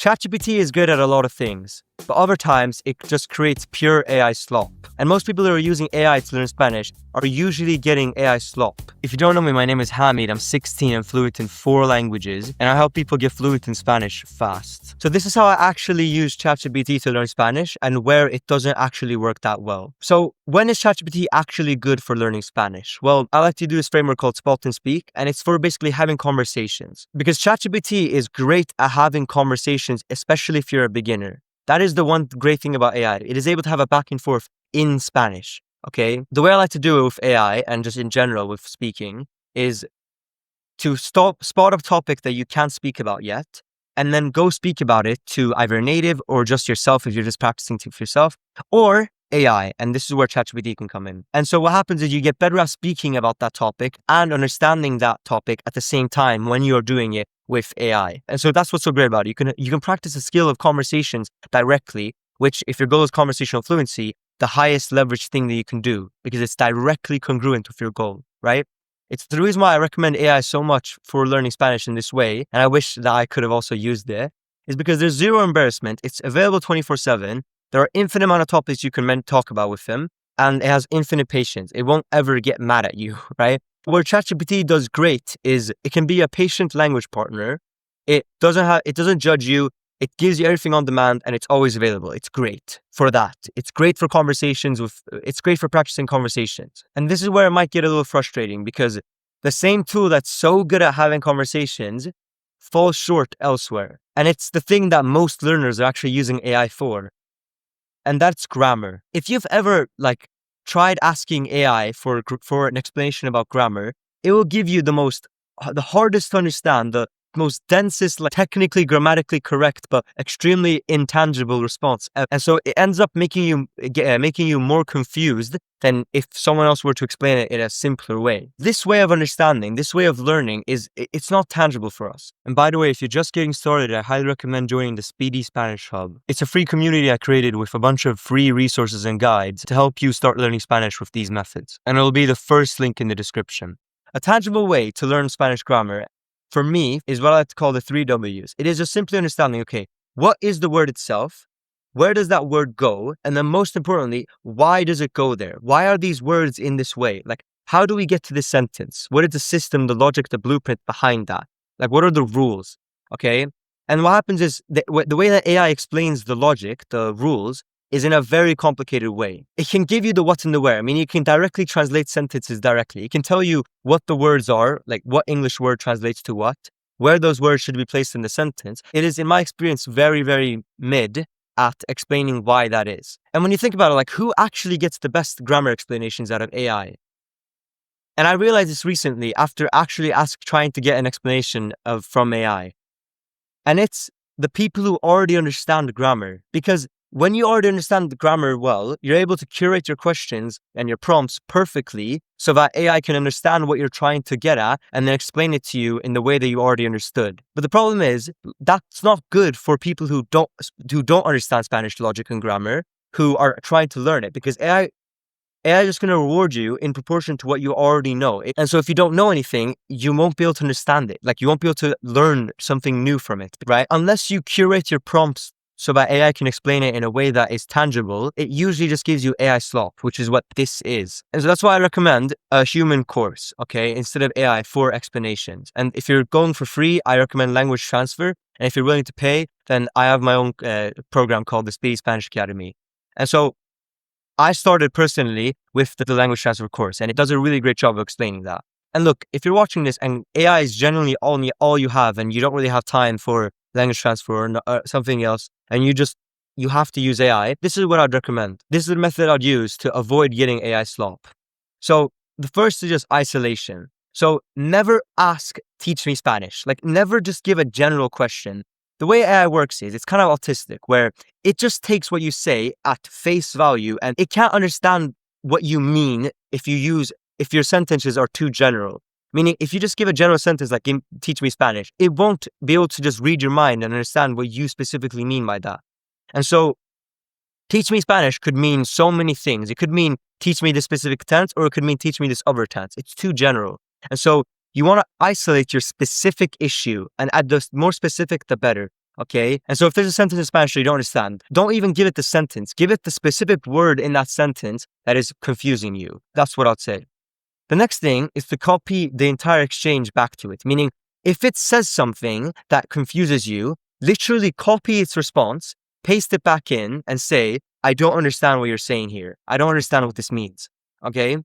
ChatGPT is good at a lot of things, but other times it just creates pure AI slop. And most people who are using AI to learn Spanish are usually getting AI slop. If you don't know me, my name is Hamid. I'm 16 and fluent in 4 languages, and I help people get fluent in Spanish fast. So this is how I actually use ChatGPT to learn Spanish and where it doesn't actually work that well. So when is ChatGPT actually good for learning Spanish? Well, I like to do this framework called Spot and Speak, and it's for basically having conversations. Because ChatGPT is great at having conversations, especially if you're a beginner. That is the one great thing about AI. It is able to have a back and forth in Spanish, okay? The way I like to do it with AI and just in general with speaking is to spot a topic that you can't speak about yet, and then go speak about it to either a native or just yourself if you're just practicing to for yourself, or AI, and this is where ChatGPT can come in. And so what happens is you get better at speaking about that topic and understanding that topic at the same time when you're doing it with AI. And so that's what's so great about it. You can practice a skill of conversations directly, which if your goal is conversational fluency, the highest leverage thing that you can do because it's directly congruent with your goal, right? It's the reason why I recommend AI so much for learning Spanish in this way, and I wish that I could have also used it, is because there's zero embarrassment. It's available 24/7. There are infinite amount of topics you can talk about with them, and it has infinite patience. It won't ever get mad at you, right? Where ChatGPT does great is it can be a patient language partner. It doesn't judge you. It gives you everything on demand, and it's always available. It's great for that. It's great for it's great for practicing conversations. And this is where it might get a little frustrating because the same tool that's so good at having conversations falls short elsewhere. And it's the thing that most learners are actually using AI for. And that's grammar. If you've ever tried asking AI for an explanation about grammar, it will give you the hardest to understand, the most densest, technically grammatically correct, but extremely intangible response. And so it ends up making you more confused than if someone else were to explain it in a simpler way. This way of understanding, this way of learning it's not tangible for us. And by the way, if you're just getting started, I highly recommend joining the Speedy Spanish Hub. It's a free community I created with a bunch of free resources and guides to help you start learning Spanish with these methods. And it'll be the first link in the description. A tangible way to learn Spanish grammar for me is what I like to call the 3 W's. It is just simply understanding, okay, what is the word itself? Where does that word go? And then most importantly, why does it go there? Why are these words in this way? How do we get to this sentence? What is the system, the logic, the blueprint behind that? What are the rules? Okay. And what happens is the way that AI explains the logic, the rules, is in a very complicated way. It can give you the what and the where. I mean, you can directly translate sentences directly. It can tell you what the words are, what English word translates to what, where those words should be placed in the sentence. It is, in my experience, very, very mid at explaining why that is. And when you think about it, who actually gets the best grammar explanations out of AI? And I realized this recently after actually trying to get an explanation from AI. And it's the people who already understand grammar, because when you already understand the grammar well, you're able to curate your questions and your prompts perfectly so that AI can understand what you're trying to get at and then explain it to you in the way that you already understood. But the problem is that's not good for people who don't understand Spanish logic and grammar, who are trying to learn it, because AI is just going to reward you in proportion to what you already know. And so if you don't know anything, you won't be able to understand it. You won't be able to learn something new from it, right? Unless you curate your prompts so that AI can explain it in a way that is tangible, it usually just gives you AI slop, which is what this is. And so that's why I recommend a human course, okay, instead of AI for explanations. And if you're going for free, I recommend language transfer. And if you're willing to pay, then I have my own program called the Speedy Spanish Academy. And so I started personally with the language transfer course, and it does a really great job of explaining that. And look, if you're watching this and AI is generally all you have, and you don't really have time for language transfer or something else, and you have to use AI, this is what I'd recommend. This is the method I'd use to avoid getting AI slop. So the first is just isolation. So never ask, teach me Spanish. Never just give a general question. The way AI works is it's kind of autistic, where it just takes what you say at face value, and it can't understand what you mean if your sentences are too general. Meaning, if you just give a general sentence like, teach me Spanish, it won't be able to just read your mind and understand what you specifically mean by that. And so, teach me Spanish could mean so many things. It could mean, teach me this specific tense, or it could mean, teach me this other tense. It's too general. And so, you want to isolate your specific issue, and add the more specific, the better. Okay. And so if there's a sentence in Spanish that you don't understand, don't even give it the sentence. Give it the specific word in that sentence that is confusing you. That's what I'd say. The next thing is to copy the entire exchange back to it. Meaning, if it says something that confuses you, literally copy its response, paste it back in, and say, I don't understand what you're saying here. I don't understand what this means. Okay?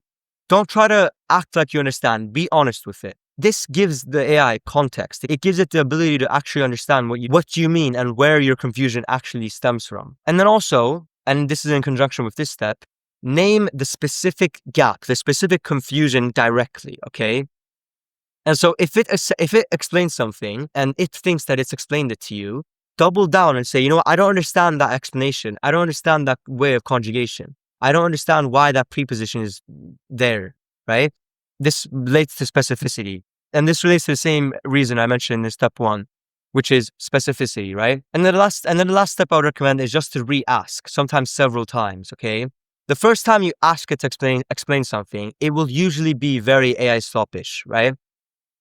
Don't try to act like you understand. Be honest with it. This gives the AI context. It gives it the ability to actually understand what you mean and where your confusion actually stems from. And then also, and this is in conjunction with this step, name the specific gap, the specific confusion directly, okay? And so if it explains something and it thinks that it's explained it to you, double down and say, you know what, I don't understand that explanation. I don't understand that way of conjugation. I don't understand why that preposition is there, right? This relates to specificity. And this relates to the same reason I mentioned in step 1, which is specificity, right? And then the last step I would recommend is just to re-ask, sometimes several times, okay? The first time you ask it to explain something, it will usually be very AI sloppish, right?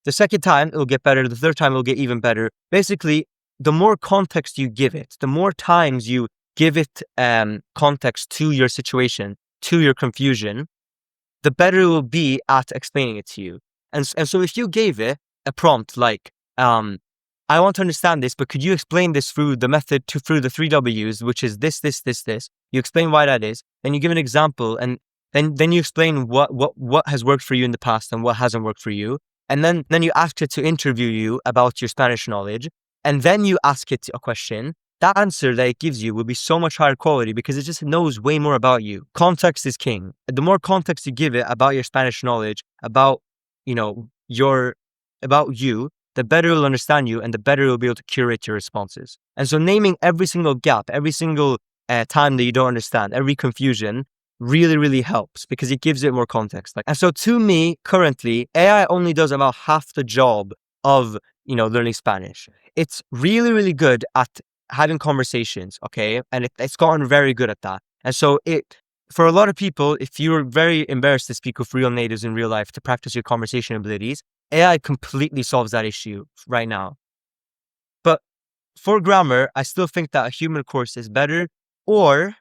The second time, it will get better. The third time, it will get even better. Basically, the more context you give it, the more times you give it context to your situation, to your confusion, the better it will be at explaining it to you. And so if you gave it a prompt like, I want to understand this, but could you explain this through the method through the 3 W's, which is this. You explain why that is, then you give an example, and then you explain what has worked for you in the past and what hasn't worked for you. And then you ask it to interview you about your Spanish knowledge, and then you ask it a question. That answer that it gives you will be so much higher quality because it just knows way more about you. Context is king. The more context you give it about your Spanish knowledge, about you, the better it will understand you and the better it will be able to curate your responses. And so naming every single gap, every single time that you don't understand, every confusion really, really helps because it gives it more context. And so to me, currently, AI only does about half the job of, learning Spanish. It's really, really good at having conversations, okay? And it's gotten very good at that. And so for a lot of people, if you're very embarrassed to speak with real natives in real life to practice your conversation abilities, AI completely solves that issue right now. But for grammar, I still think that a human course is better. Or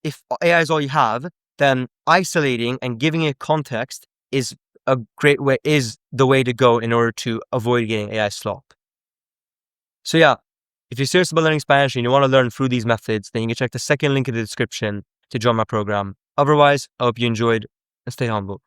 if AI is all you have, then isolating and giving it context is the way to go in order to avoid getting AI slop. So yeah, if you're serious about learning Spanish and you want to learn through these methods, then you can check the second link in the description to join my program. Otherwise, I hope you enjoyed and stay humble.